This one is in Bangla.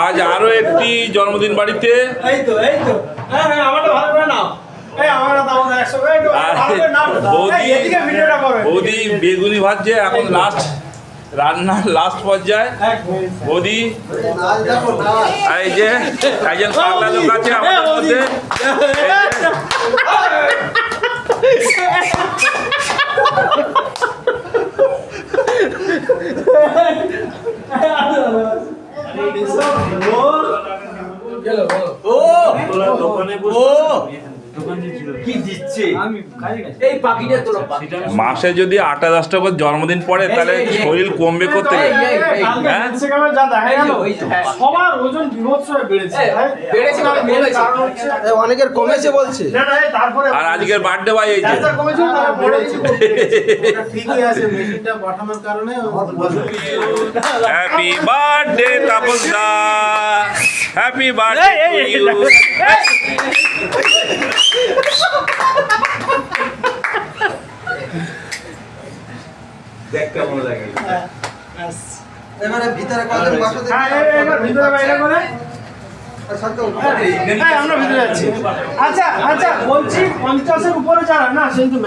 আজ আরো একটি জন্মদিন বাড়িতে বৌদি বেগুনি ভাজছে এখন লাস্ট রান্নার লাস্ট পর্যায়ে বৌদি এই যে একজন পাগলা লোক আছে আমাদের মধ্যে মাসে যদি 8-10টা করে জন্মদিন পড়ে তাহলে শরীর কমবে করতে অনেকের কমেছে বলছে। আর আজকের বার্থডে ভাই এই যে happy birthday Tapas da happy birthday to you দেখ কেমন লাগে এবারে ভিতরে কত বসে এবার ভিতরে বাইরে করে আমরা ভিতরে যাচ্ছি। আচ্ছা বলছি 50-এর উপরে যারা না কিন্তু